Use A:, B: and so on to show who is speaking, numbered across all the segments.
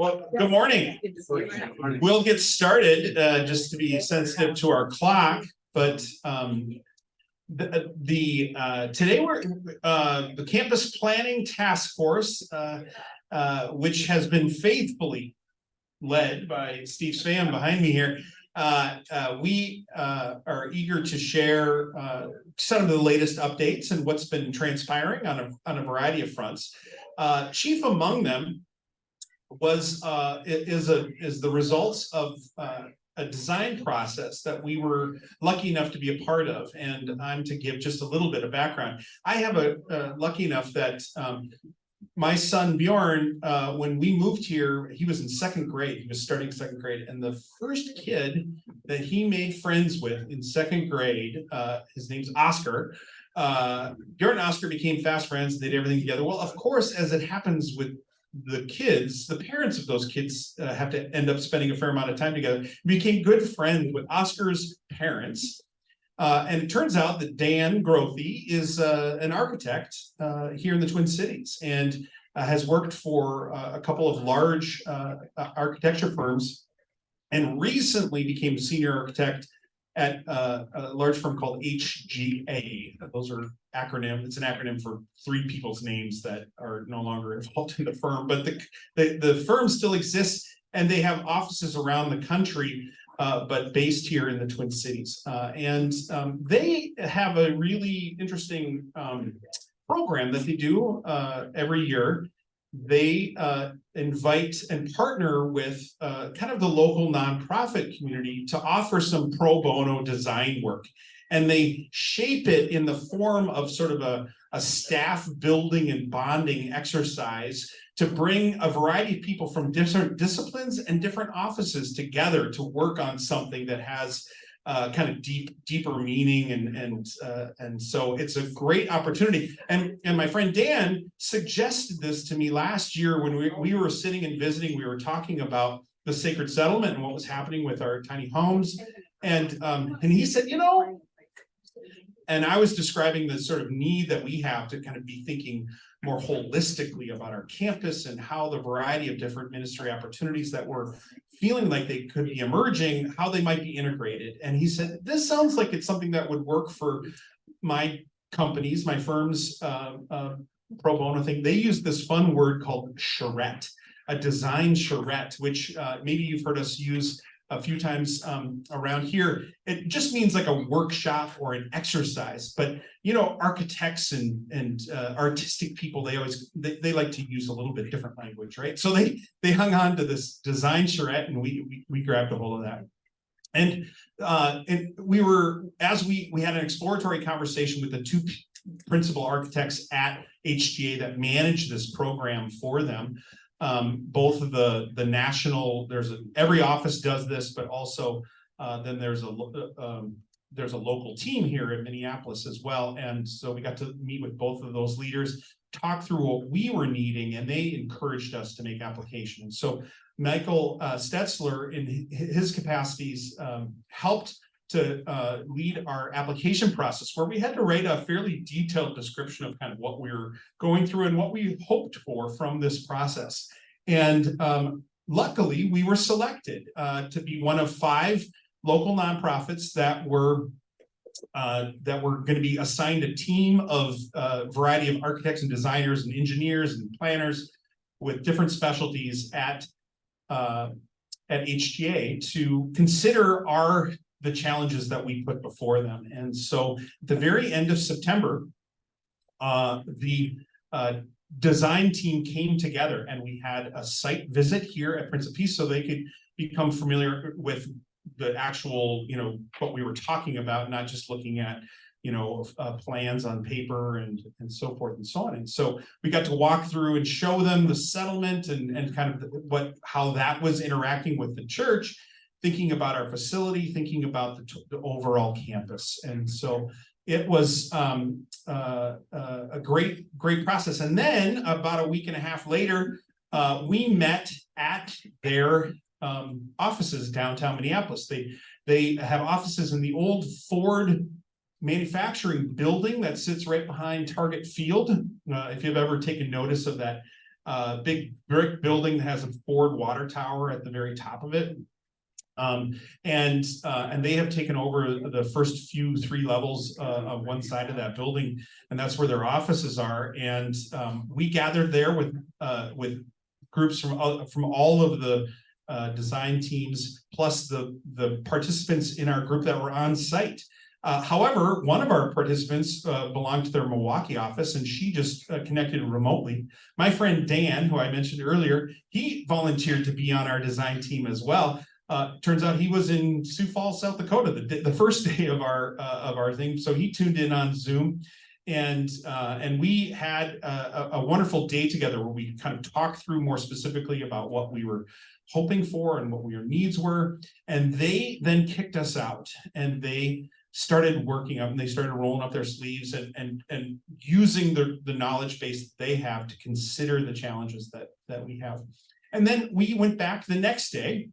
A: Well, good morning. We'll get started just to be sensitive to our clock, but today we're the campus planning task force, which has been faithfully led by Steve Svan behind me here. We are eager to share some of the latest updates and what's been transpiring on a variety of fronts. Chief among them is the results of a design process that we were lucky enough to be a part of, and I'm to give just a little bit of background. I have lucky enough that my son Bjorn, when we moved here, he was in second grade. He was starting second grade, and the first kid that he made friends with in second grade, his name's Oscar. Bjorn and Oscar became fast friends. They did everything together. Well, of course, as it happens with the kids, the parents of those kids have to end up spending a fair amount of time together. We became good friends with Oscar's parents. And it turns out that Dan Grothe is an architect here in the Twin Cities and has worked for a couple of large architecture firms and recently became senior architect at a large firm called HGA. Those are acronyms. It's an acronym for three people's names that are no longer involved in the firm, but the firm still exists and they have offices around the country, but based here in the Twin Cities. And they have a really interesting program that they do every year. They invite and partner with kind of the local nonprofit community to offer some pro bono design work. And they shape it in the form of sort of a staff building and bonding exercise to bring a variety of people from different disciplines and different offices together to work on something that has kind of deeper meaning, and so it's a great opportunity. And my friend Dan suggested this to me last year when we were sitting and visiting. We were talking about the sacred settlement and what was happening with our tiny homes, and he said, you know, and I was describing the sort of need that we have to kind of be thinking more holistically about our campus and how the variety of different ministry opportunities that we're feeling like they could be emerging, how they might be integrated. And he said, this sounds like it's something that would work for my companies, my firm's pro bono thing. They use this fun word called charrette, a design charrette, which maybe you've heard us use a few times around here. It just means like a workshop or an exercise, but you know, architects and artistic people, they like to use a little bit different language, right? So they hung on to this design charrette, and we grabbed a hold of that. And we had an exploratory conversation with the two principal architects at HGA that manage this program for them. Both of the national, every office does this, but also then there's a local team here in Minneapolis as well. And so we got to meet with both of those leaders, talk through what we were needing, and they encouraged us to make applications. So Michael Stetzler, in his capacities, helped to lead our application process, where we had to write a fairly detailed description of kind of what we were going through and what we hoped for from this process. And luckily, we were selected to be one of 5 local nonprofits that were going to be assigned a team of a variety of architects and designers and engineers and planners with different specialties at HGA to consider the challenges that we put before them. And so at the very end of September, the design team came together and we had a site visit here at Prince of Peace so they could become familiar with the actual, you know, what we were talking about, not just looking at, you know, plans on paper and so forth and so on. And so we got to walk through and show them the settlement and kind of how that was interacting with the church, thinking about our facility, thinking about the overall campus. And so it was a great process. And then about a week and a half later, we met at their offices downtown Minneapolis. They have offices in the old Ford manufacturing building that sits right behind Target Field. If you've ever taken notice of that big brick building that has a Ford water tower at the very top of it. And they have taken over the first few 3 levels of one side of that building, and that's where their offices are. And we gathered there with groups from all of the design teams, plus the participants in our group that were on site. However, one of our participants belonged to their Milwaukee office, and she just connected remotely. My friend Dan, who I mentioned earlier, he volunteered to be on our design team as well. Turns out he was in Sioux Falls, South Dakota, the first day of our thing. So he tuned in on Zoom, and we had a wonderful day together where we kind of talked through more specifically about what we were hoping for and what your needs were. And they then kicked us out, and they started working up, and they started rolling up their sleeves and using the knowledge base that they have to consider the challenges that we have. And then we went back the next day.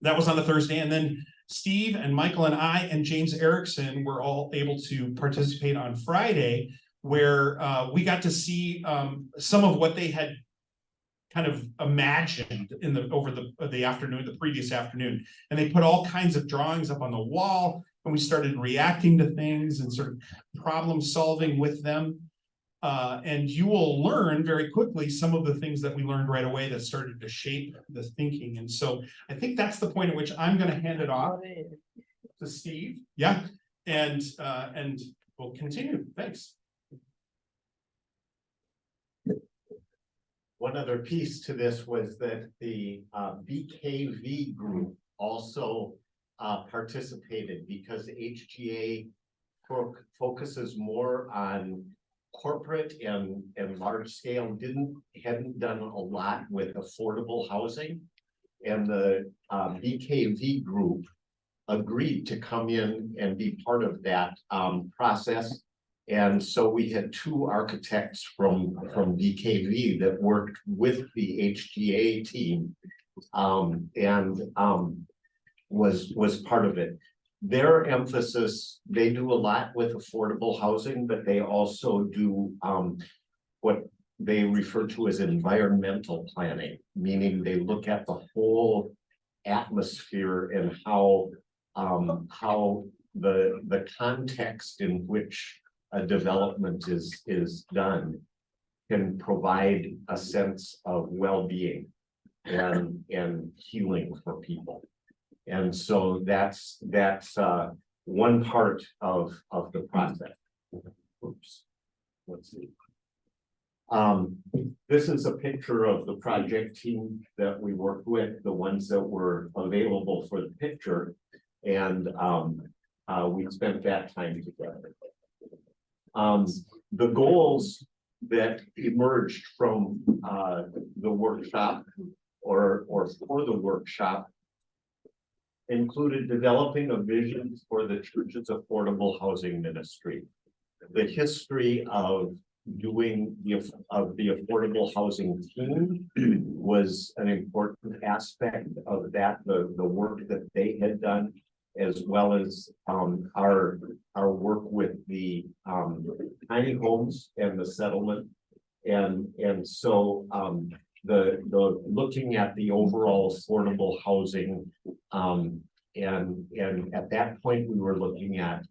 A: That was on a Thursday, and then Steve and Michael and I and James Erickson were all able to participate on Friday, where we got to see some of what they had kind of imagined over the afternoon, the previous afternoon. And they put all kinds of drawings up on the wall, and we started reacting to things and sort of problem solving with them. And you will learn very quickly some of the things that we learned right away that started to shape the thinking. And so I think that's the point at which I'm going to hand it off to Steve. Yeah, and we'll continue. Thanks.
B: One other piece to this was that the BKV group also participated, because HGA focuses more on corporate and large scale, hadn't done a lot with affordable housing. And the BKV group agreed to come in and be part of that process. And so we had 2 architects from BKV that worked with the HGA team and was part of it. Their emphasis, they do a lot with affordable housing, but they also do what they refer to as environmental planning, meaning they look at the whole atmosphere and how the context in which a development is done can provide a sense of well-being and healing for people. And so that's one part of the process. Oops. Let's see. This is a picture of the project team that we worked with, the ones that were available for the picture, and we spent that time together. The goals that emerged from the workshop or for the workshop included developing a vision for the church's affordable housing ministry, the history of doing the affordable housing team was an important aspect of that, the work that they had done, as well as our work with the tiny homes and the settlement. And so the looking at the overall affordable housing, and at that point we were looking at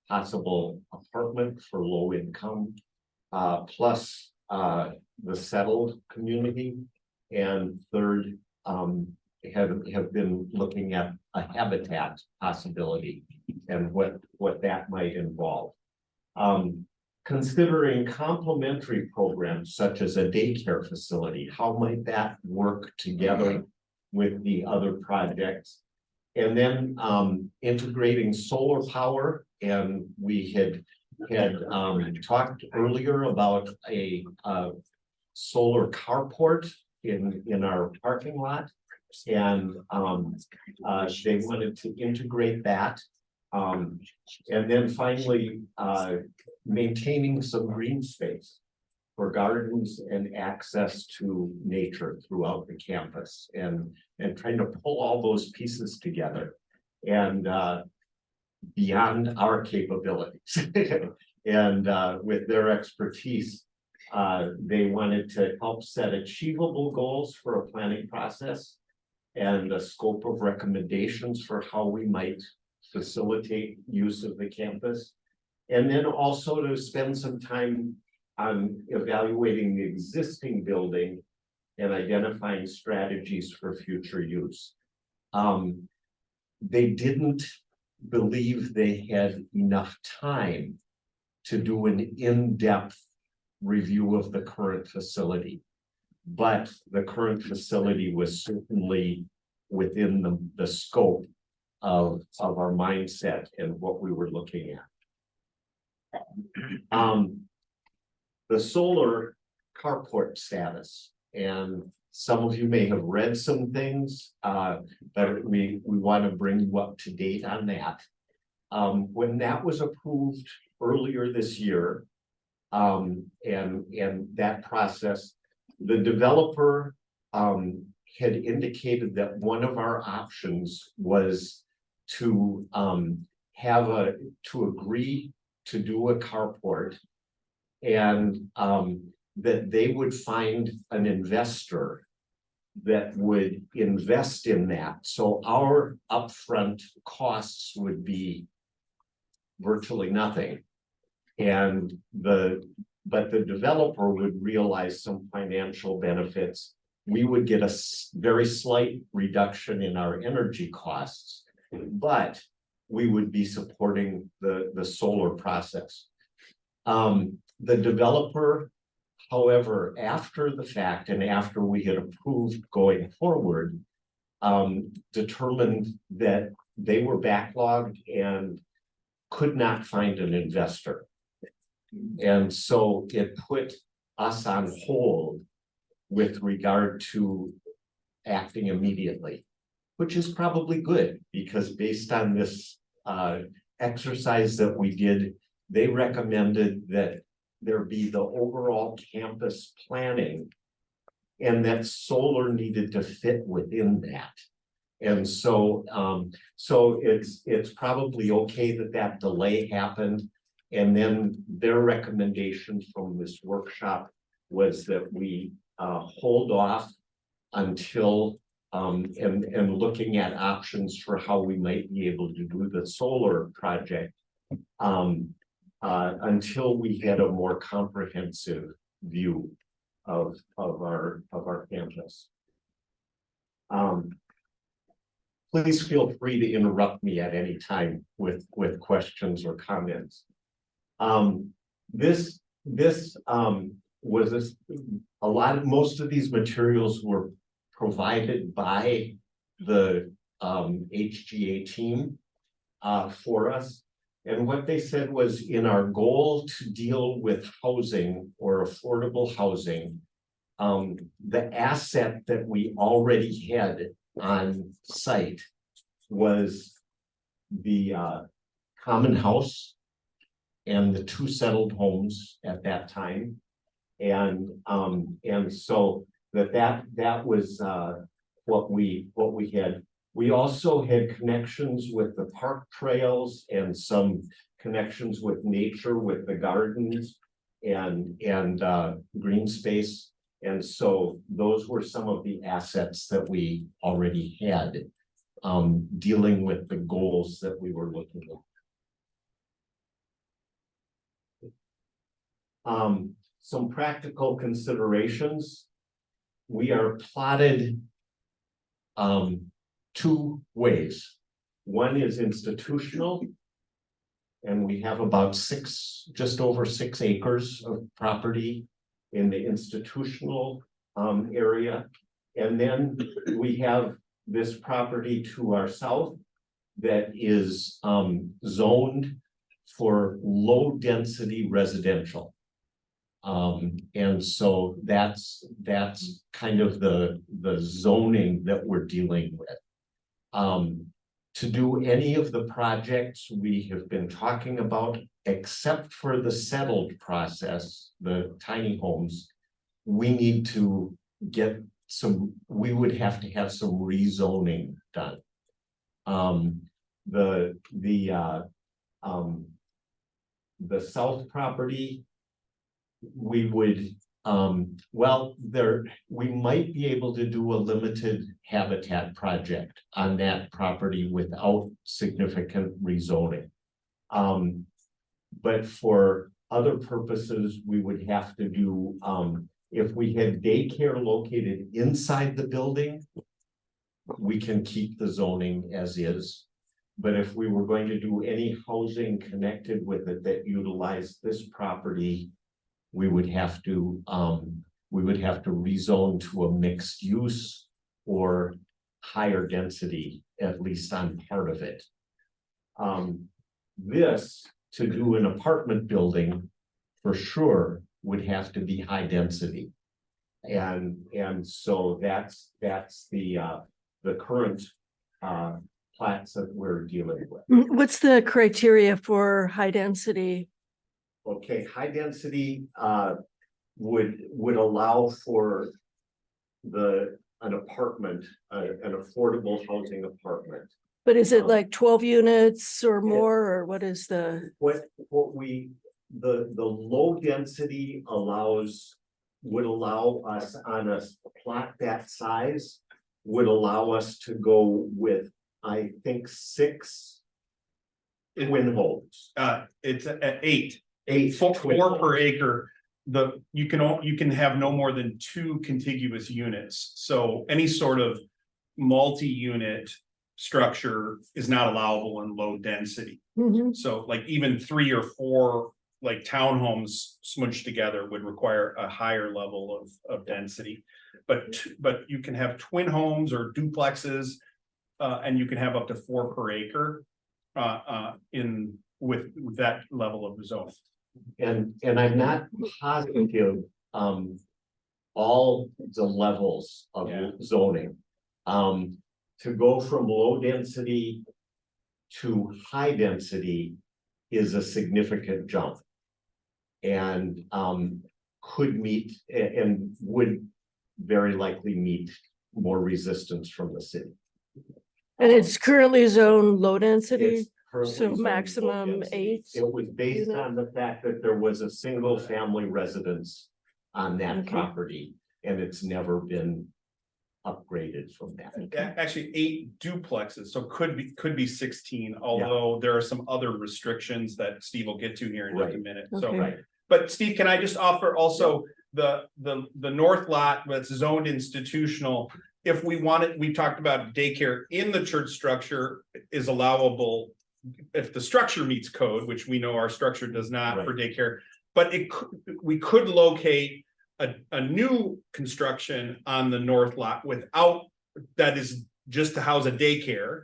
B: possible apartment for low income, plus the settled community, and third have been looking at a habitat possibility and what that might involve. Considering complementary programs such as a daycare facility, how might that work together with the other projects? And then integrating solar power, and we had talked earlier about a solar carport in our parking lot, and they wanted to integrate that. And then finally, maintaining some green space for gardens and access to nature throughout the campus, and trying to pull all those pieces together and beyond our capabilities and with their expertise They wanted to help set achievable goals for a planning process and a scope of recommendations for how we might facilitate use of the campus. And then also to spend some time on evaluating the existing building and identifying strategies for future use. They didn't believe they had enough time to do an in-depth review of the current facility. But the current facility was certainly within the scope of our mindset and what we were looking at. The solar carport status, and some of you may have read some things, but we want to bring you up to date on that. When that was approved earlier this year, and that process, the developer had indicated that one of our options was to agree to do a carport, and that they would find an investor that would invest in that. So our upfront costs would be virtually nothing. But the developer would realize some financial benefits. We would get a very slight reduction in our energy costs, but we would be supporting the solar process. The developer, however, after the fact and after we had approved going forward, determined that they were backlogged and could not find an investor. And so it put us on hold with regard to acting immediately, which is probably good, because based on this exercise that we did, they recommended that there be the overall campus planning and that solar needed to fit within that. And so it's probably okay that delay happened. And then their recommendation from this workshop was that we hold off until and looking at options for how we might be able to do the solar project until we had a more comprehensive view of our campus. Please feel free to interrupt me at any time with questions or comments. Most of these materials were provided by the HGA team for us. And what they said was, in our goal to deal with housing or affordable housing, the asset that we already had on site was the common house and the 2 settled homes at that time. And so that was what we had. We also had connections with the park trails and some connections with nature, with the gardens and green space. And so those were some of the assets that we already had dealing with the goals that we were looking at. Some practical considerations. We are plotted 2 ways. One is institutional, and we have about just over 6 acres of property in the institutional area. And then we have this property to our south that is zoned for low density residential. And so that's kind of the zoning that we're dealing with. To do any of the projects we have been talking about, except for the settled process, the tiny homes, we need to get we would have to have some rezoning done. The south property we would, well, we might be able to do a limited habitat project on that property without significant rezoning. But for other purposes, we would have to do, if we had daycare located inside the building, we can keep the zoning as is. But if we were going to do any housing connected with it that utilized this property, we would have to rezone to a mixed use or higher density, at least on part of it. This, to do an apartment building, for sure, would have to be high density. And so that's the current plats that we're dealing with.
C: What's the criteria for high density?
B: Okay, high density would allow for an apartment, an affordable housing apartment.
C: But is it like 12 units or more, or what is the?
B: The low density would allow us on a plot that size, would allow us to go with, I think, 6 twin homes.
A: It's at 8.
B: 8
A: 4
B: twin
A: per
B: homes.
A: acre. You can have no more than 2 contiguous units. So any sort of multi-unit structure is not allowable in low density.
C: Mhm.
A: So like even 3 or 4 like townhomes smooched together would require a higher level of density. But you can have twin homes or duplexes, and you can have up to 4 per acre with that level of zone.
B: And I'm not positive, all the levels of
A: Yeah.
B: zoning. To go from low density to high density is a significant jump. And, could meet and would very likely meet more resistance from the city.
C: And it's currently zoned low density,
B: It's currently
C: so
B: zoned low
C: maximum
B: density.
C: 8.
B: It was based
C: unit.
B: on the fact that there was a single family residence on that
C: Okay.
B: property, and it's never been upgraded from that.
A: Actually 8 duplexes, so could be 16, although there are some other restrictions that Steve will get to here in just a
B: Right.
A: minute. So,
C: Okay.
B: Right,
A: but Steve, can I just offer also the north lot that's zoned institutional? If we wanted, we talked about daycare in the church structure is allowable if the structure meets code, which we know our structure does not for daycare. But we could locate a new construction on the north lot without, that is just to house a daycare,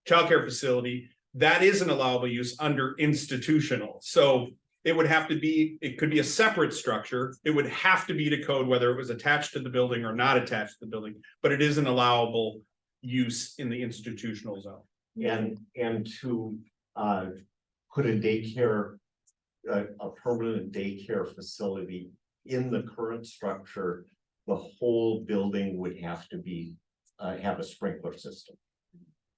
A: childcare facility, that is an allowable use under institutional. So it would have to be, it could be a separate structure. It would have to be to code whether it was attached to the building or not attached to the building, but it is an allowable use in the institutional zone.
B: and to put a daycare, a permanent daycare facility in the current structure, the whole building would have to be have a sprinkler system.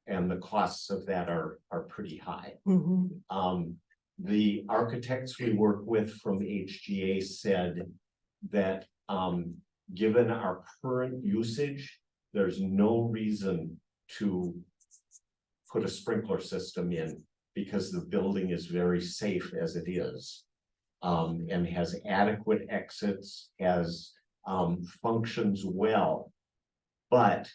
B: And the costs of that are pretty high.
C: Mhm.
B: The architects we work with from HGA said that, given our current usage, there's no reason to put a sprinkler system in because the building is very safe as it is. And has adequate exits, functions well. But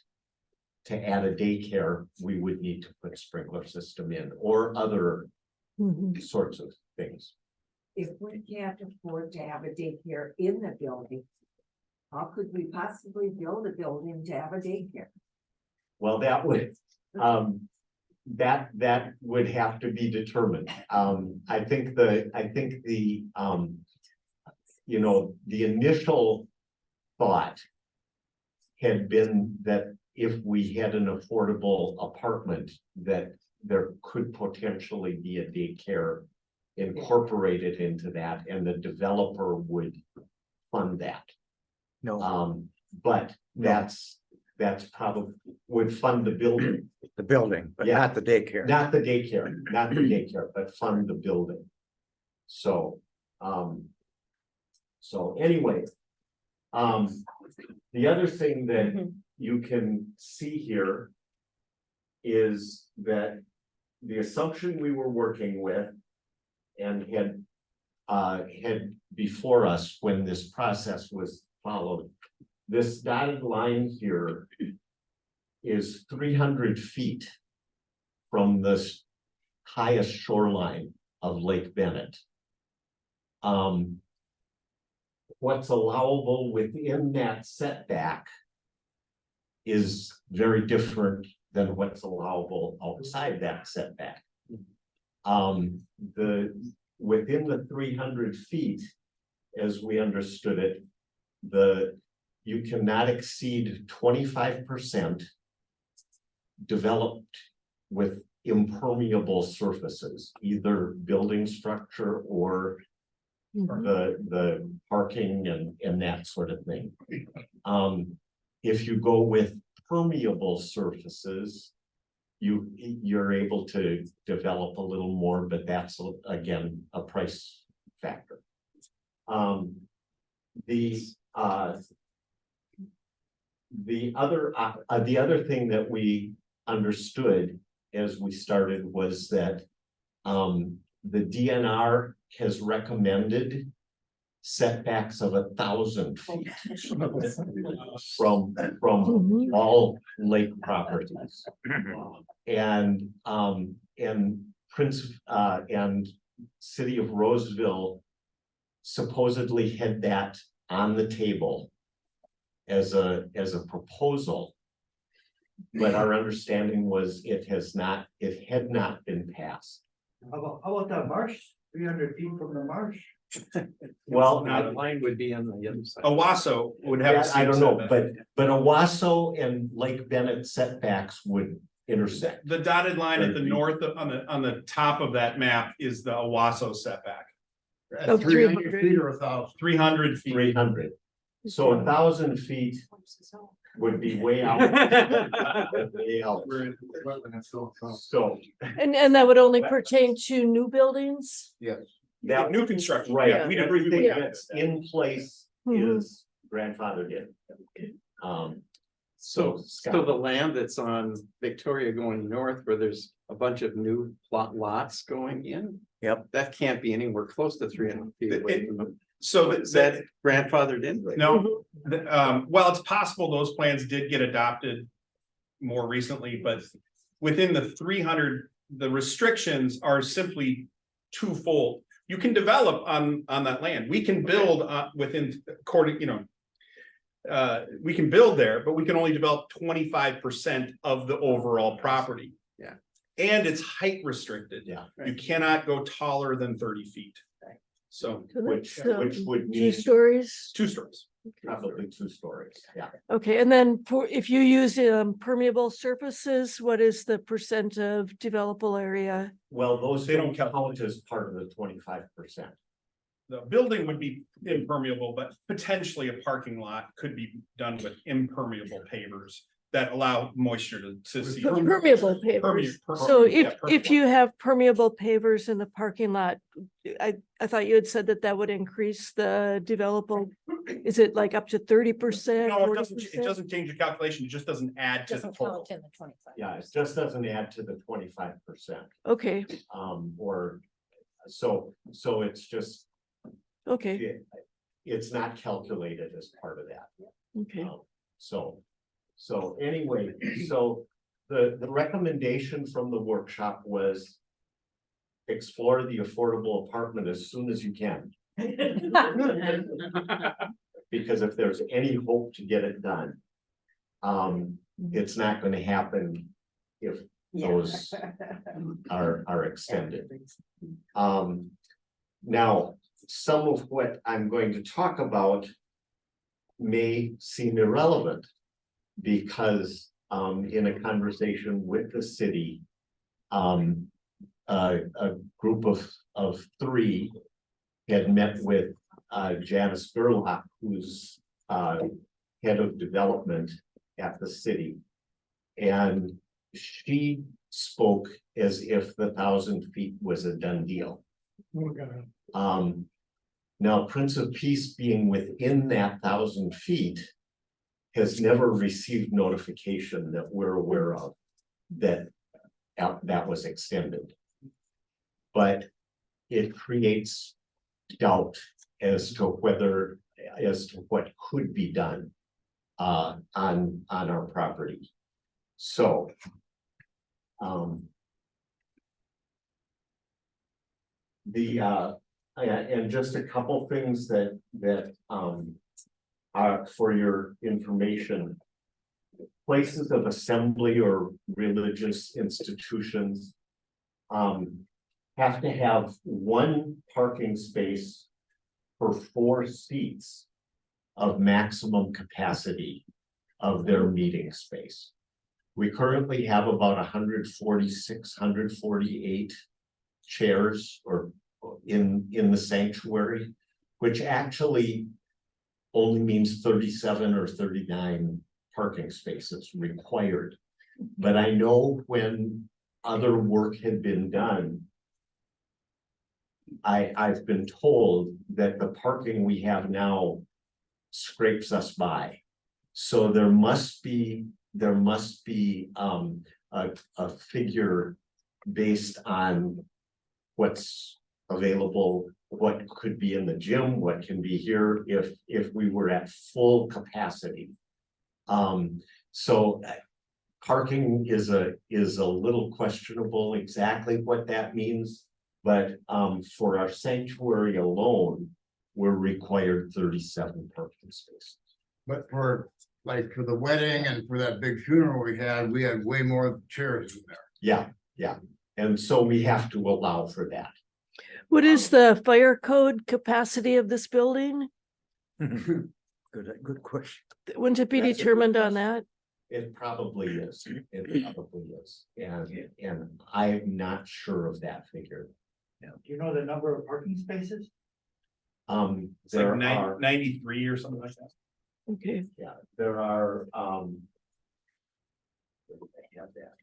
B: to add a daycare, we would need to put a sprinkler system in or other
C: Mhm.
B: sorts of things.
D: If we can't afford to have a daycare in the building, how could we possibly build a building to have a daycare?
B: Well, that would, that would have to be determined. I think the, the initial thought had been that if we had an affordable apartment, that there could potentially be a daycare incorporated into that, and the developer would fund that.
E: No,
B: But that's probably would fund the building,
E: the building, but
B: Yeah.
E: not the daycare.
B: not the daycare, but fund the building. So, So anyway. The other thing that you can see here. Is that the assumption we were working with. And had before us when this process was followed. This dotted line here. Is 300 feet. From the highest shoreline of Lake Bennett. What's allowable within that setback. Is very different than what's allowable outside that setback. Within the 300 feet, as we understood it, you cannot exceed 25%. Developed with impermeable surfaces, either building structure or the parking and that sort of thing. If you go with permeable surfaces, you're able to develop a little more, but that's again a price factor. The other thing that we understood as we started was that the DNR has recommended setbacks of 1,000 feet from all lake properties. And City of Roseville supposedly had that on the table as a proposal. But our understanding was it had not been passed.
F: How about that marsh, 300 feet from the marsh?
B: Well,
E: Now the line would be on the other side.
A: Owasso would have.
B: I don't know, but Owasso and Lake Bennett setbacks would intersect.
A: The dotted line at the north on the top of that map is the Owasso setback.
C: Oh, 300.
F: Feet or 1,000?
A: 300 feet.
B: 300. So 1,000 feet would be way out. Way out. So
C: And that would only pertain to new buildings?
B: that
A: New construction.
B: right,
A: Yeah, we didn't-
B: everything
C: Yeah.
B: that's in place
C: Mhm.
B: is grandfathered in.
E: So the
B: Scott,
E: land that's on Victoria going north, where there's a bunch of new lots going in.
B: Yep.
E: That can't be anywhere close to 300 feet away from them.
A: So
E: Is that grandfathered in?
A: no, well, it's possible those plans did get adopted more recently, but within the 300, the restrictions are simply twofold. You can develop on that land. We can build within according, we can build there, but we can only develop 25% of the overall property.
E: Yeah.
A: And it's height restricted.
B: Yeah.
A: You cannot go taller than 30 feet. So
C: So
B: which
C: that's,
B: would
C: 2
B: mean
C: stories?
A: 2 stories.
B: probably 2 stories, yeah.
C: Okay, and then if you use permeable surfaces, what is the percent of developable area?
B: Well, those
A: They don't
B: don't count as part of the 25%.
A: The building would be impermeable, but potentially a parking lot could be done with impermeable pavers that allow moisture to seep.
C: Permeable pavers. So if you have permeable pavers in the parking lot, I thought you had said that would increase the developable. Is it like up to 30%?
A: No, it
C: 40%?
A: doesn't change the calculation, it just doesn't add to the
G: Doesn't
A: total.
G: count in the 25.
B: Yeah, it just doesn't add to the 25%.
C: Okay,
B: Or so it's just,
C: okay,
B: it's not calculated as part of that.
C: okay.
B: So anyway, so the recommendation from the workshop was. Explore the affordable apartment as soon as you can. Because if there's any hope to get it done. It's not gonna happen if those are extended. Now, some of what I'm going to talk about. May seem irrelevant. Because in a conversation with the city. A group of 3 had met with Janice Gerlach, who's head of development at the city. And she spoke as if the 1,000 feet was a done deal. Now, Prince of Peace being within that 1,000 feet has never received notification that we're aware of that that was extended. But it creates doubt as to what could be done on our property. So and just a couple things that are for your information. Places of assembly or religious institutions have to have one parking space for 4 seats of maximum capacity of their meeting space. We currently have about 146, 148 chairs or in the sanctuary, which actually only means 37 or 39 parking spaces required. But I know when other work had been done, I've been told that the parking we have now scrapes us by. So there must be a figure based on what's available, what could be in the gym, what can be here if we were at full capacity. So parking is a little questionable exactly what that means, but for our sanctuary alone, we're required 37 parking spaces.
G: But for the wedding and for that big funeral we had way more chairs in there.
B: Yeah, and so we have to allow for that.
C: What is the fire code capacity of this building?
F: Good question.
C: Wouldn't it be
B: That's a good
C: determined on that?
B: It probably is, and I'm not sure of that figure.
F: Do you know the number of parking spaces?
A: It's like
B: There are,
A: 93 or something like that.
C: Okay,
B: yeah, there are, where did I have that?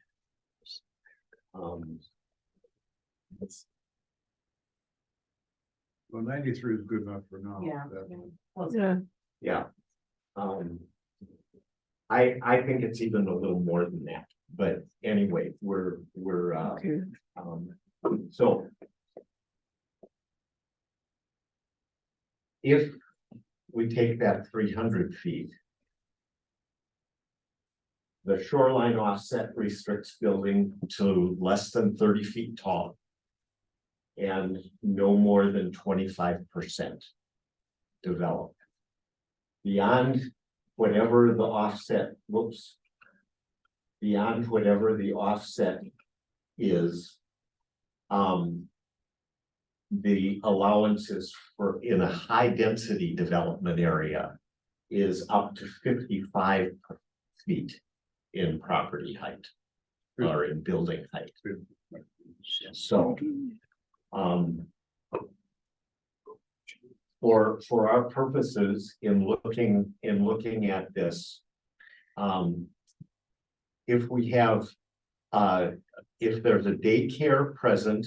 G: Well, 93 is good enough for now.
D: Yeah.
C: yeah,
B: Yeah. I think it's even a little more than that, but anyway, we're
C: okay.
B: so. If we take that 300 feet. The shoreline offset restricts building to less than 30 feet tall. And no more than 25% developed. Beyond whatever the offset, beyond whatever the offset is, the allowances for in a high density development area is up to 55 feet in property height or in building height. So for our purposes in looking at this, if we have if there's a daycare present,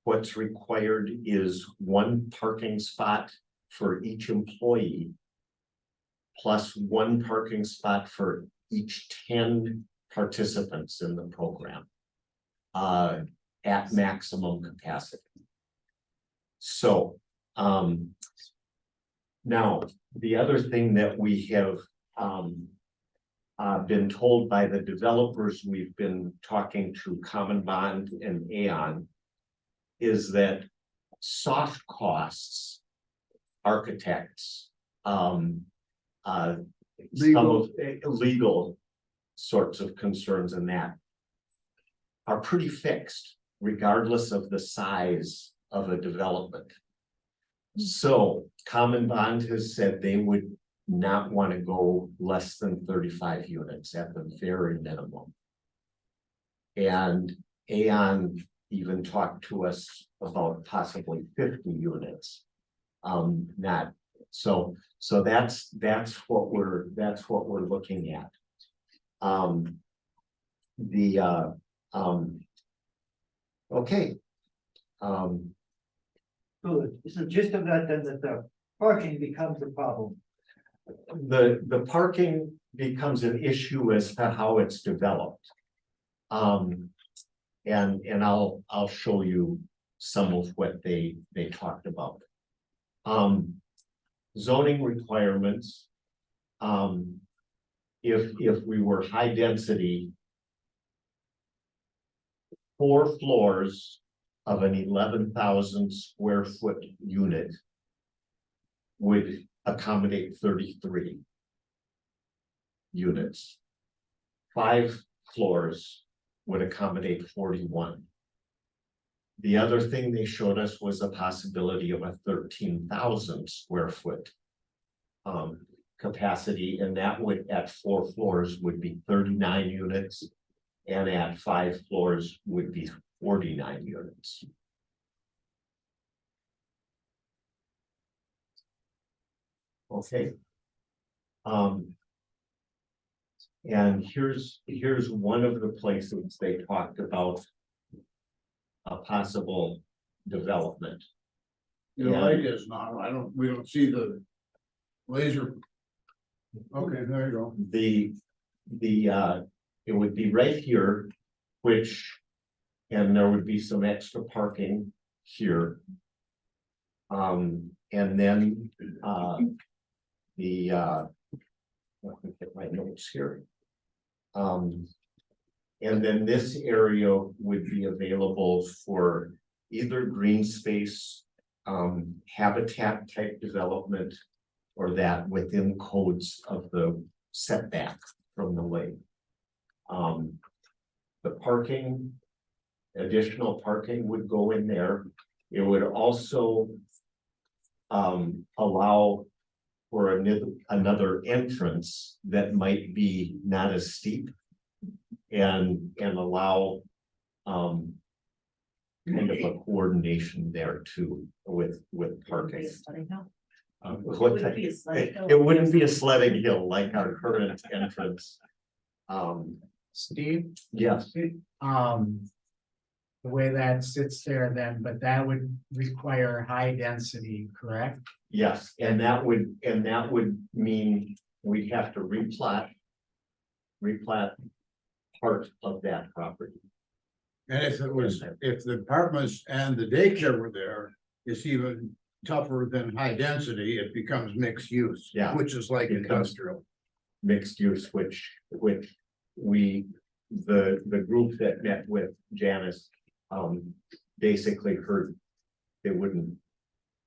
B: what's required is 1 parking spot for each employee plus 1 parking spot for each 10 participants in the program at maximum capacity. So now the other thing that we have been told by the developers we've been talking to Common Bond and Aon is that soft costs, architects, some of legal sorts of concerns and that are pretty fixed regardless of the size of a development. So Common Bond has said they would not want to go less than 35 units at the very minimum. And Aon even talked to us about possibly 50 units. Not so that's what we're looking at. Okay.
F: So it's the gist of that, then that the parking becomes a problem.
B: The parking becomes an issue as to how it's developed. And I'll show you some of what they talked about. Zoning requirements. If we were high density. 4 floors of an 11,000 square foot unit. Would accommodate 33. Units. 5 floors would accommodate 41. The other thing they showed us was a possibility of a 13,000 square foot. Capacity, and that would, at 4 floors, would be 39 units. And at 5 floors would be 49 units. Okay. And here's one of the places they talked about. A possible development.
G: The light is not, we don't see the laser. Okay, there you go.
B: It would be right here, which. And there would be some extra parking here. And then, let me get my notes here. And then this area would be available for either green space, habitat type development, or that within codes of the setback from the lake. The parking, additional parking would go in there. It would also allow for another entrance that might be not as steep. And allow kind of a coordination there too with parking. What type- It wouldn't be a sledding hill like our current entrance.
H: Steve,
B: Yes,
H: the way that sits there then, but that would require high density, correct?
B: yes, and that would mean we'd have to replat part of that property.
G: And if the apartments and the daycare were there, it's even tougher than high density, it becomes mixed use.
B: Yeah.
G: Which is like
B: It does.
G: industrial.
B: Mixed use, which we, the group that met with Janice, basically heard they wouldn't,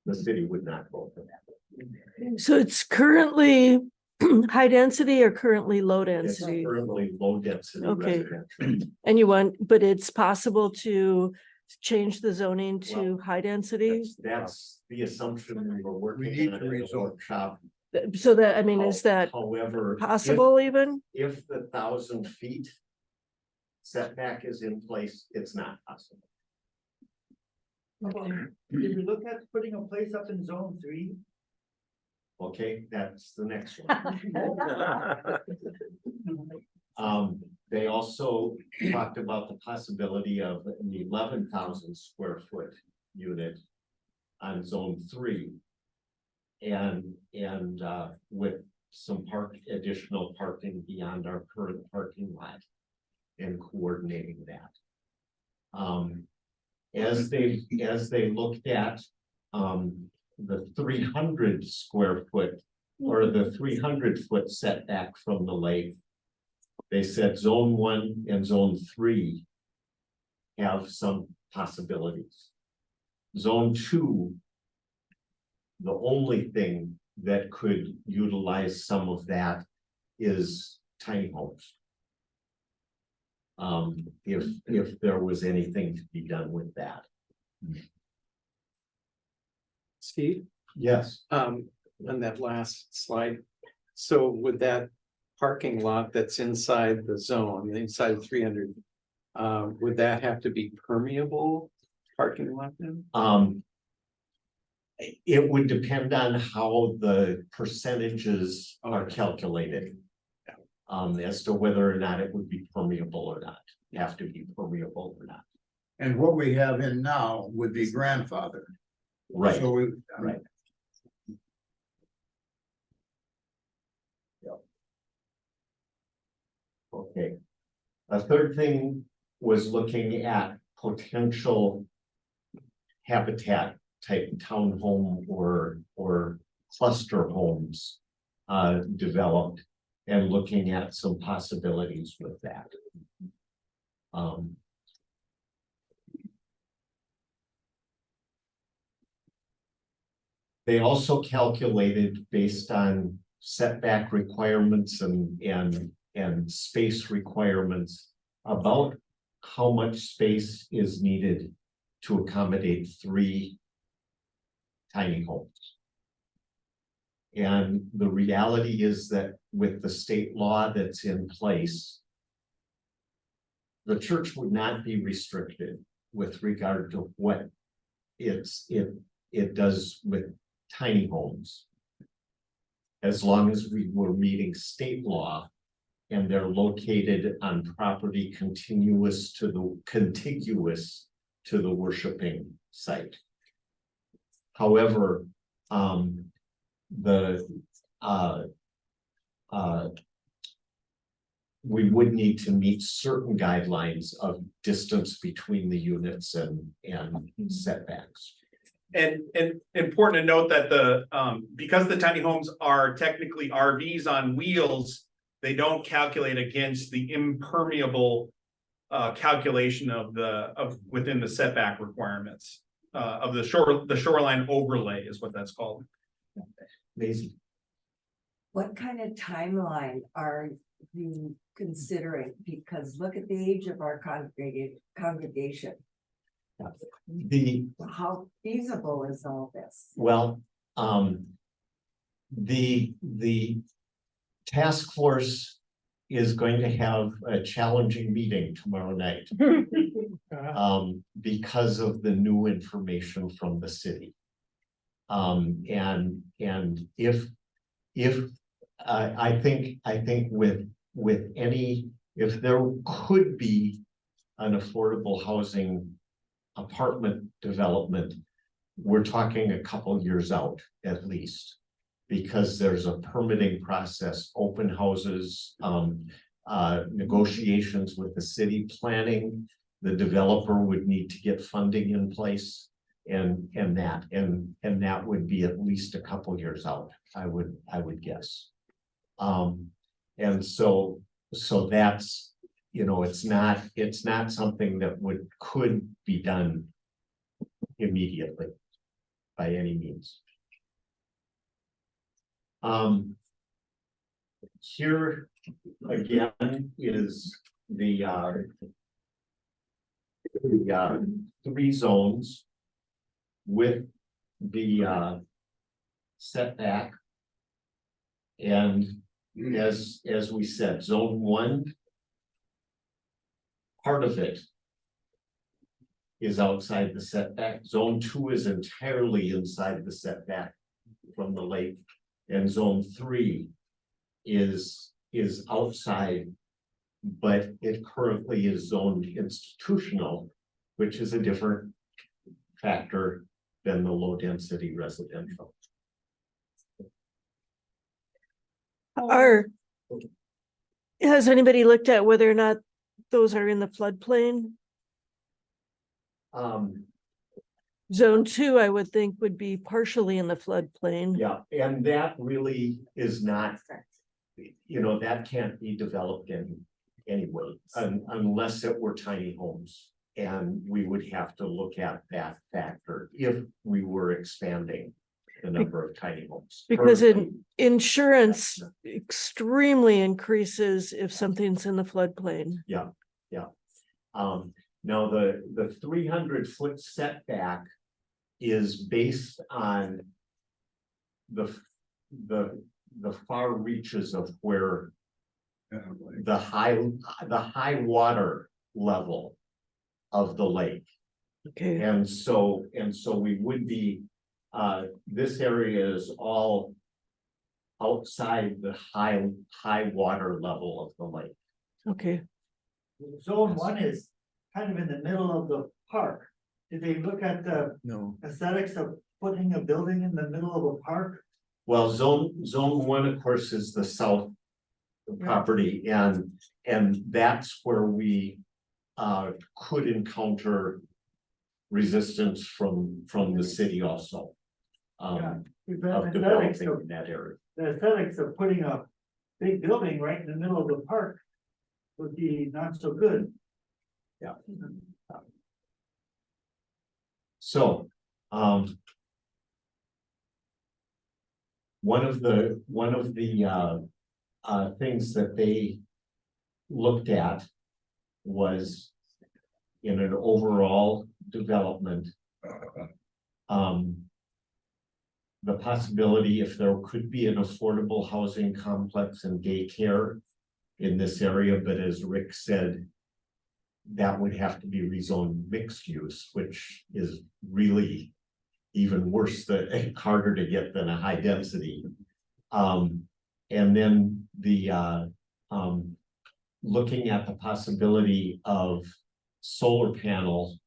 B: the city would not go for that.
C: So it's currently high density or currently low
B: It's
C: density?
B: currently low density
C: Okay.
B: residential.
C: And you want, but it's possible to change the zoning to high density?
B: That's the assumption we were working
G: need
B: on
G: to
B: in the
G: resort.
B: workshop.
C: So that, I mean, is that
B: However,
C: possible even?
B: if the 1,000 feet setback is in place, it's not possible.
F: Did we look at putting a place up in zone 3?
B: Okay, that's the next one. They also talked about the possibility of an 11,000 square foot unit on zone 3. And with some additional parking beyond our current parking lot and coordinating that. As they looked at, the 300 square foot or the 300 foot setback from the lake. They said zone 1 and zone 3 have some possibilities. Zone 2, the only thing that could utilize some of that is tiny homes. If there was anything to be done with that.
E: Steve,
B: Yes.
E: on that last slide, so with that parking lot that's inside the zone, inside 300, would that have to be permeable parking lot then?
B: It would depend on how the percentages are calculated. As to whether or not it would be permeable or not, have to be permeable or not.
G: And what we have in now would be grandfathered.
B: Right,
G: So we,
B: right. Okay. A third thing was looking at potential habitat type townhome or cluster homes developed and looking at some possibilities with that. They also calculated based on setback requirements and space requirements about how much space is needed to accommodate 3 tiny homes. And the reality is that with the state law that's in place, the church would not be restricted with regard to what it does with tiny homes. As long as we were meeting state law and they're located on property contiguous to the worshiping site. However, we would need to meet certain guidelines of distance between the units and setbacks.
A: And important to note that because the tiny homes are technically RVs on wheels, they don't calculate against the impermeable calculation of within the setback requirements of the shoreline overlay is what that's called.
B: Amazing.
D: What kind of timeline are you considering? Because look at the age of our congregation. How feasible is all this?
B: Well, the task force is going to have a challenging meeting tomorrow night. Because of the new information from the city. And if I think with any, if there could be an affordable housing apartment development, we're talking a couple years out at least, because there's a permitting process, open houses, negotiations with the city, planning. The developer would need to get funding in place and that would be at least a couple years out, I would guess. And so that's, you know, it's not something that could be done immediately by any means. Here again is the 3 zones with the setback. And as we said, zone 1, part of it is outside the setback. Zone 2 is entirely inside the setback from the lake, and zone 3 is outside, but it currently is zoned institutional, which is a different factor than the low density residential.
C: Has anybody looked at whether or not those are in the floodplain? Zone 2, I would think, would be partially in the floodplain.
B: Yeah, and that really is not, you know, that can't be developed anyway, unless it were tiny homes. And we would have to look at that factor if we were expanding the number of tiny homes.
C: Because
B: Currently,
C: insurance extremely increases if something's in the floodplain.
B: now the 300-foot setback is based on the far reaches of where the high water level of the lake.
C: Okay,
B: And so we would be, this area is all outside the high water level of the lake.
C: okay.
F: Zone 1 is kind of in the middle of the park. Did they look at the
E: No.
F: aesthetics of putting a building in the middle of a park?
B: Well, zone one, of course, is the south property, and that's where we could encounter resistance from the city also. Of developing in that area.
F: The aesthetics of putting a big building right in the middle of the park would be not so good.
B: Yeah. So, one of the things that they looked at was in an overall development. The possibility if there could be an affordable housing complex and daycare in this area, but as Rick said, that would have to be rezoned mixed use, which is really even worse, harder to get than a high density. And then the looking at the possibility of solar panel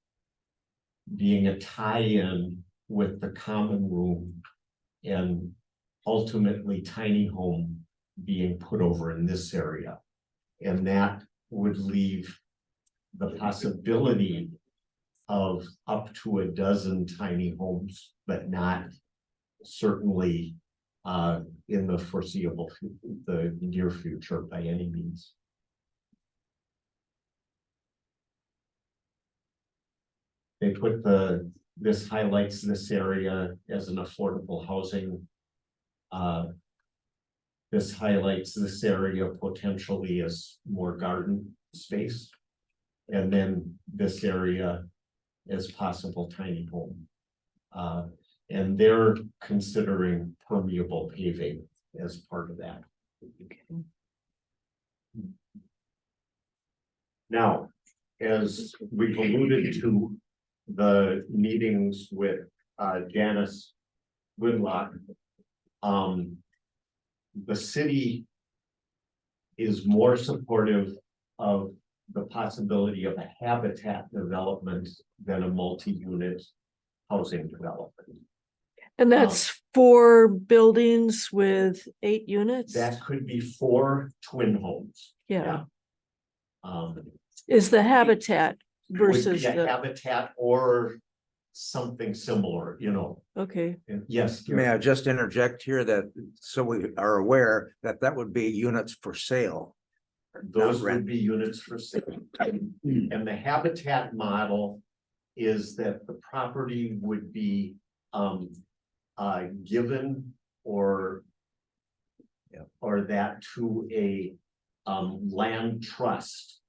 B: being a tie-in with the common room and ultimately tiny home being put over in this area. And that would leave the possibility of up to a dozen tiny homes, but not certainly in the foreseeable, the near future by any means. They put this highlights this area as an affordable housing. This highlights this area potentially as more garden space. And then this area as possible tiny home. And they're considering permeable paving as part of that. Now, as we've alluded to, the meetings with Janice Goodlock, the city is more supportive of the possibility of a habitat development than a multi-unit housing development.
C: And that's 4 buildings with 8 units?
B: That could be 4 twin homes.
C: Yeah.
B: Yeah.
C: Is the habitat
B: Would
C: versus
B: be a
C: the,
B: habitat or something similar, you know,
C: okay,
B: and yes.
I: May I just interject here that, so we are aware that that would be units for sale.
B: Those
I: not
B: would
I: rent.
B: be units for sale. And the habitat model is that the property would be given or that to a land trust.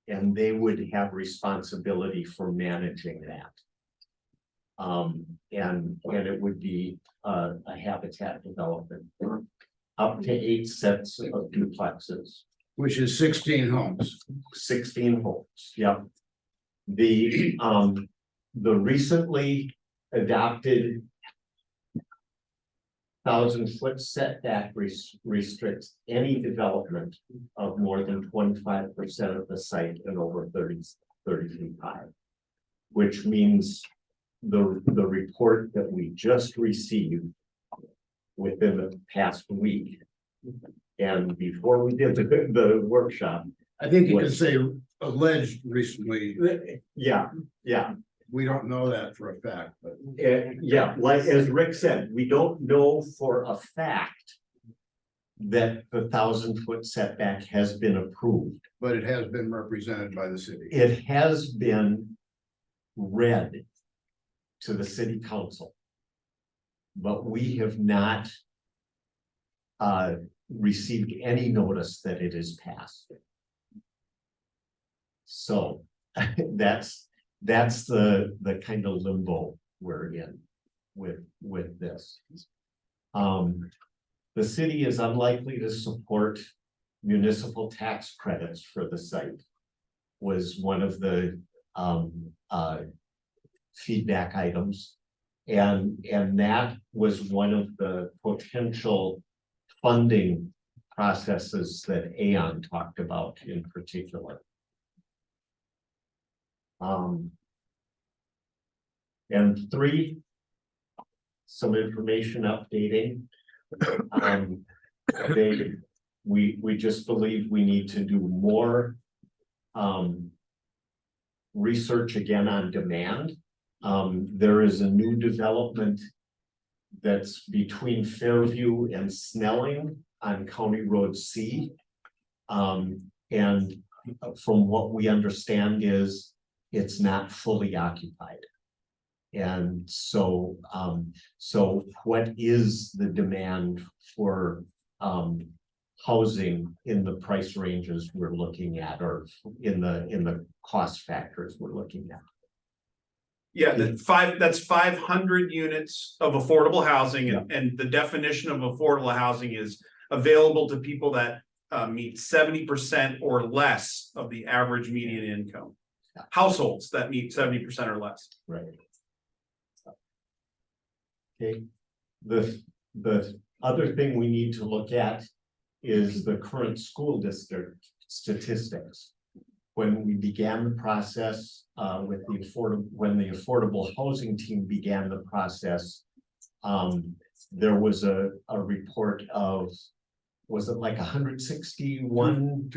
B: And they would have responsibility for managing that. And it would be a habitat development up to 8 sets of duplexes.
G: Which is 16 homes.
B: 16 homes, yep. The recently adopted 1,000-foot setback restricts any development of more than 25% of the site and over 30 feet high. Which means the report that we just received within the past week. And before we did the workshop.
G: I think you can say alleged recently.
B: Yeah.
G: We don't know that for a fact, but
B: Yeah, like as Rick said, we don't know for a fact that the 1,000-foot setback has been approved.
G: but it has been represented by the city.
B: It has been read to the city council. But we have not received any notice that it is passed. So that's the kind of limbo we're in with this. The city is unlikely to support municipal tax credits for the site. Was one of the feedback items. And that was one of the potential funding processes that Aon talked about in particular. And 3, some information updating. They, we just believe we need to do more research again on demand. There is a new development that's between Fairview and Snelling on County Road C. And from what we understand is it's not fully occupied. And so, so what is the demand for housing in the price ranges we're looking at, or in the cost factors we're looking at?
A: Yeah, that's 500 units of affordable housing, and the definition of affordable housing is available to people that meet 70% or less of the average median income. Households that meet 70% or less.
B: Right. Okay, the other thing we need to look at is the current school district statistics. When we began the process with the affordable housing team began the process, there was a report of, was it like 161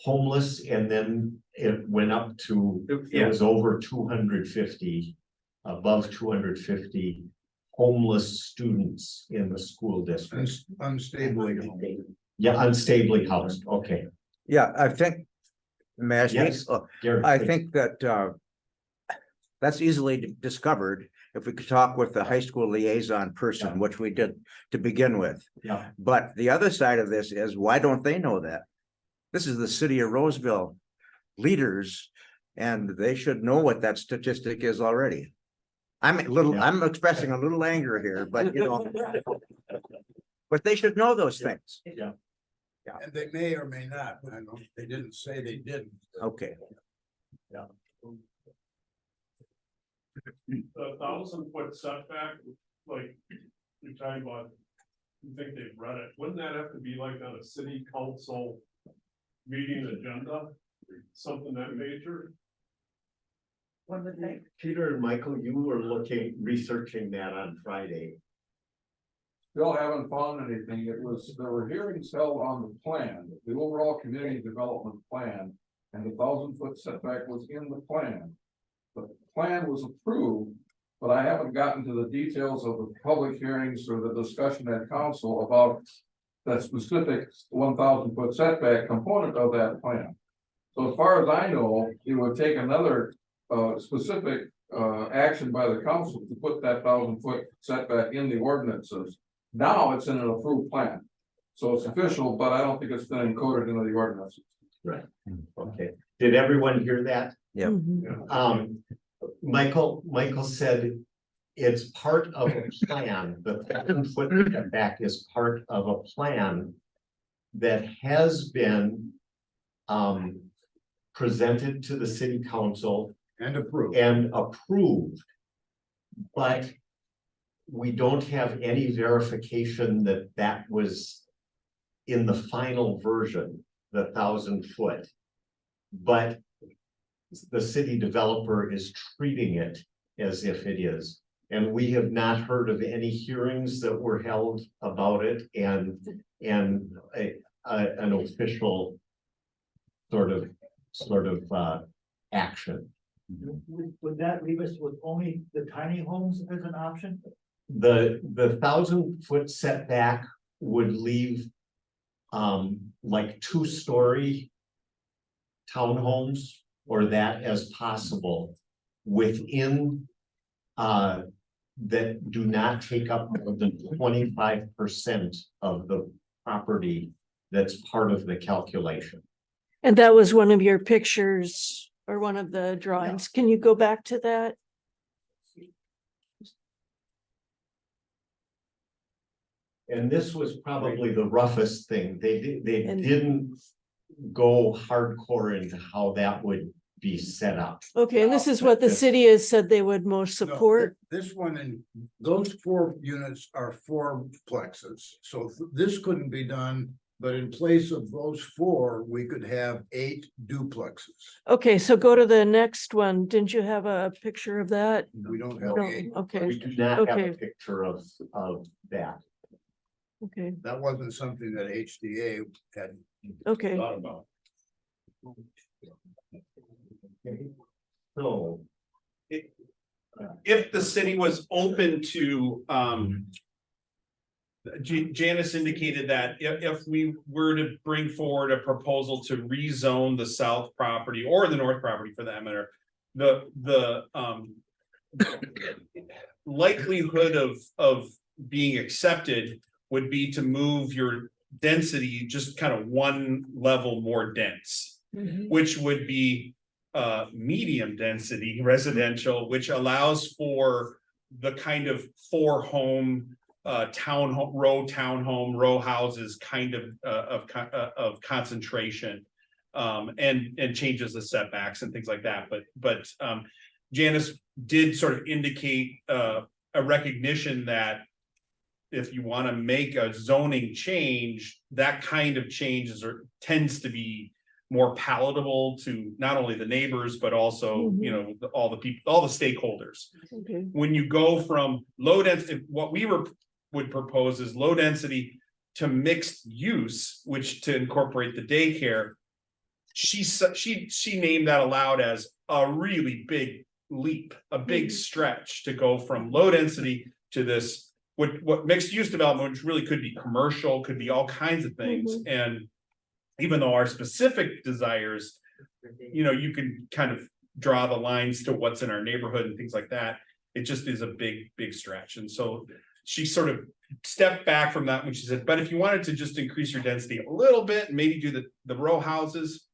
B: homeless, and then it went up to, it was over 250, above 250 homeless students in the school district.
G: Unstably.
B: Yeah, unstably housed, okay.
I: Yeah, I think, may I speak?
B: Yes, Gary,
I: I
B: please.
I: think that that's easily discovered if we could talk with the high school liaison person, which we did to begin with.
B: Yeah.
I: But the other side of this is, why don't they know that? This is the city of Roseville leaders, and they should know what that statistic is already. I'm expressing a little anger here, but you know, but they should know those things.
B: Yeah.
G: And they may or may not, I don't, they didn't say they didn't.
I: Okay.
F: The 1,000-foot setback, like you're talking about, you think they've read it, wouldn't that have to be like on a city council meeting agenda? Something that major?
D: What would they?
B: Peter and Michael, you were researching that on Friday.
J: Still haven't found anything. There were hearings held on the plan, the overall community development plan, and the 1,000-foot setback was in the plan. The plan was approved, but I haven't gotten to the details of the public hearings or the discussion at council about that specific 1,000-foot setback component of that plan. So as far as I know, it would take another specific action by the council to put that 1,000-foot setback in the ordinances. Now it's in an approved plan. So it's official, but I don't think it's been encoded into the ordinances.
B: Right. Okay. Did everyone hear that?
I: Yeah.
C: Mhm.
B: Michael said it's part of a plan. The 1,000-foot setback is part of a plan that has been presented to the city council
G: And approved.
B: But we don't have any verification that that was in the final version, the 1,000-foot. But the city developer is treating it as if it is. And we have not heard of any hearings that were held about it, and an official sort of action.
F: Would that leave us with only the tiny homes as an option?
B: The 1,000-foot setback would leave like 2-story townhomes or that as possible within that do not take up more than 25% of the property that's part of the calculation.
C: And that was one of your pictures or one of the drawings. Can you go back to that?
B: And this was probably the roughest thing. They
C: And-
B: didn't go hardcore into how that would be set up.
C: Okay, and this is what the city has said they would most
G: No,
C: support.
G: This one, and those 4 units are 4 plexes, so this couldn't be done But in place of those 4, we could have 8 duplexes.
C: Okay, so go to the next one. Didn't you have a picture of that?
G: We don't have
C: No,
G: 8.
C: okay,
B: We do not have a
C: Okay.
B: picture of that.
C: okay,
G: That wasn't something that HDA had
C: okay.
G: thought about.
B: So,
A: If the city was open to, Janice indicated that if we were to bring forward a proposal to rezone the south property or the north property for that matter, the likelihood of being accepted would be to move your density just kind of one level more dense,
C: Mhm.
A: which would be medium density residential, which allows for the kind of 4-home townhome row houses kind of concentration. And changes the setbacks and things like that, but Janice did sort of indicate a recognition that if you want to make a zoning change, that kind of changes or tends to be more palatable to not only the neighbors, but also, you know, all the people, all the stakeholders.
C: Okay.
A: When you go from low density, what we would propose is low density to mixed use, which to incorporate the daycare. She named that aloud as a really big leap, a big stretch to go from low density to this, what mixed use development, which really could be commercial, could be all kinds of things. And even though our specific desires, you know, you can kind of draw the lines to what's in our neighborhood and things like that. It just is a big stretch. And so she sort of stepped back from that when she said, but if you wanted to just increase your density a little bit and maybe do the row houses,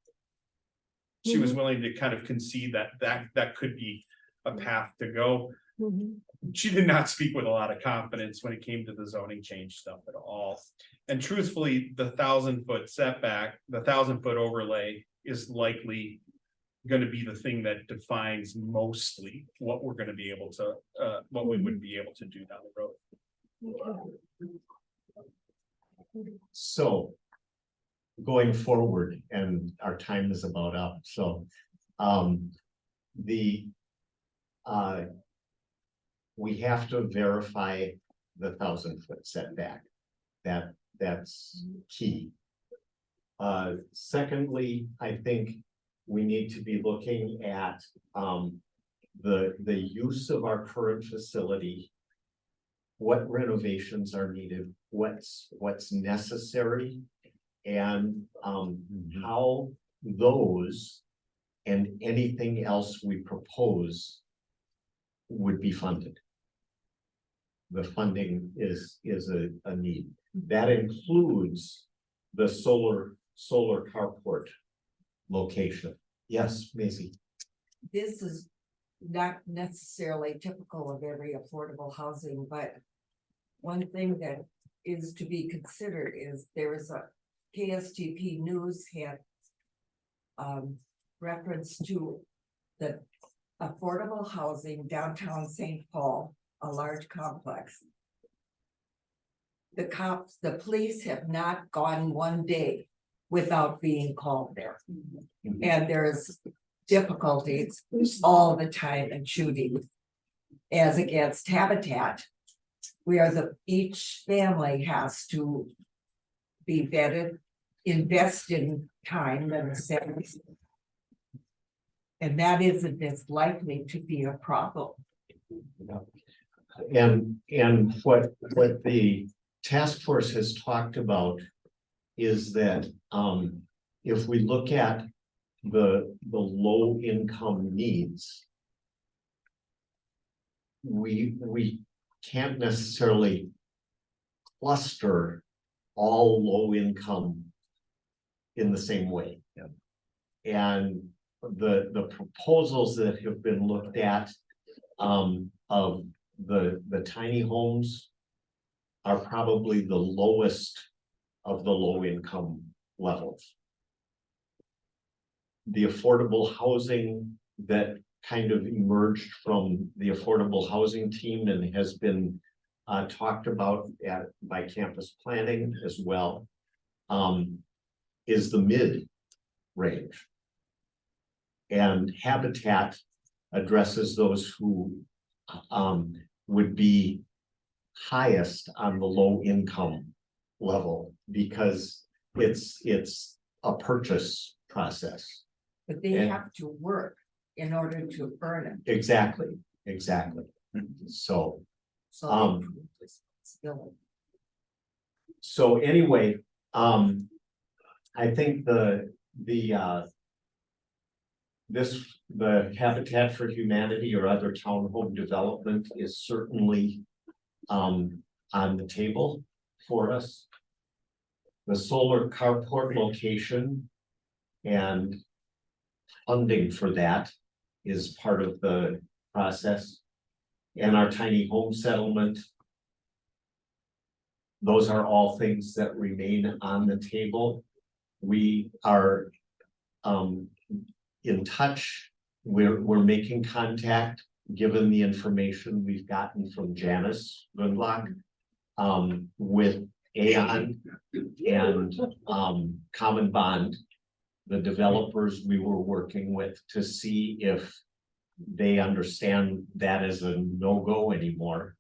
A: she was willing to kind of concede that could be a path to go.
C: Mhm.
A: She did not speak with a lot of confidence when it came to the zoning change stuff at all. And truthfully, the 1,000-foot setback, the 1,000-foot overlay is likely going to be the thing that defines mostly what we're going to be able to, what we would be able to do down the road.
B: so going forward, and our time is about up, so we have to verify the 1,000-foot setback. That's key. Secondly, I think we need to be looking at the use of our current facility. What renovations are needed, what's necessary, and how those and anything else we propose would be funded. The funding is a need. That includes the solar carport location. Yes, Maisie.
D: This is not necessarily typical of every affordable housing, but one thing that is to be considered is there is a KSTP News had reference to the affordable housing downtown St. Paul, a large complex. The police have not gone one day without being called there. And there's difficulties all the time in shooting. As against Habitat, where each family has to be vetted, invest in time themselves. And that isn't as likely to be a problem.
B: And what the task force has talked about is that if we look at the low income needs, we can't necessarily cluster all low income in the same way. And the proposals that have been looked at of the tiny homes are probably the lowest of the low income levels. The affordable housing that kind of emerged from the affordable housing team and has been talked about by campus planning as well. is the mid-range. And Habitat addresses those who would be highest on the low income level because it's a purchase process.
D: But they
B: And-
D: have to work in order to earn it.
B: Exactly. So,
D: So they
B: Um,
D: prove responsibility.
B: so anyway, I think the the Habitat for Humanity or other townhome development is certainly on the table for us. The solar carport location and funding for that is part of the process. And our tiny home settlement. Those are all things that remain on the table. We are in touch. We're making contact, given the information we've gotten from Janice Goodlock. With Aon and Common Bond. The developers we were working with to see if they understand that as a no-go anymore.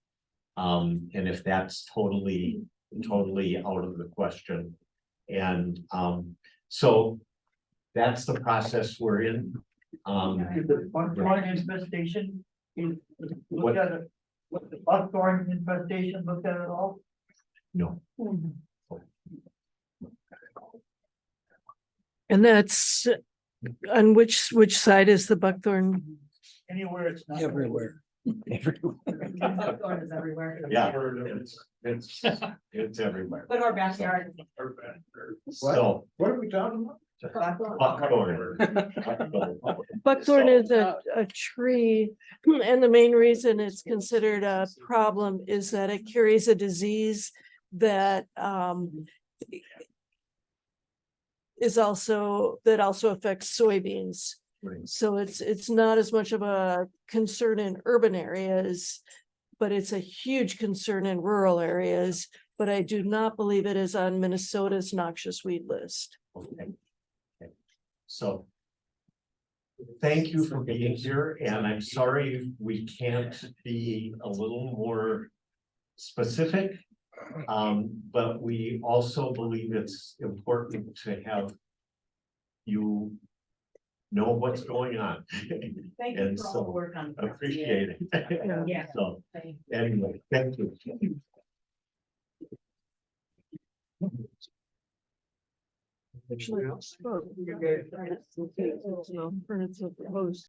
B: And if that's totally out of the question. And so that's the process we're in.
K: The buckthorn infestation, you
B: What?
K: looked at it, what the buckthorn infestation looked at it all?
B: No,
C: And that's on which side is the buckthorn?
K: Anywhere it's not.
H: Everywhere.
D: Buckthorn is everywhere.
B: yeah, it's everywhere.
D: But our backyard.
B: So.
G: What are we talking about?
B: Buckthorn.
C: Buckthorn is a tree, and the main reason it's considered a problem is that it carries a disease that also affects soybeans.
B: Right.
C: So it's not as much of a concern in urban areas, but it's a huge concern in rural areas. But I do not believe it is on Minnesota's noxious weed list.
B: Okay. So. Thank you for being here, and I'm sorry we can't be a little more specific. But we also believe it's important to have you know what's going on.
K: Thank
B: And so,
K: work on.
B: appreciate it.
K: Yeah.
B: So, anyway, thank you.
C: Actually, I spoke. So, for it's a proposed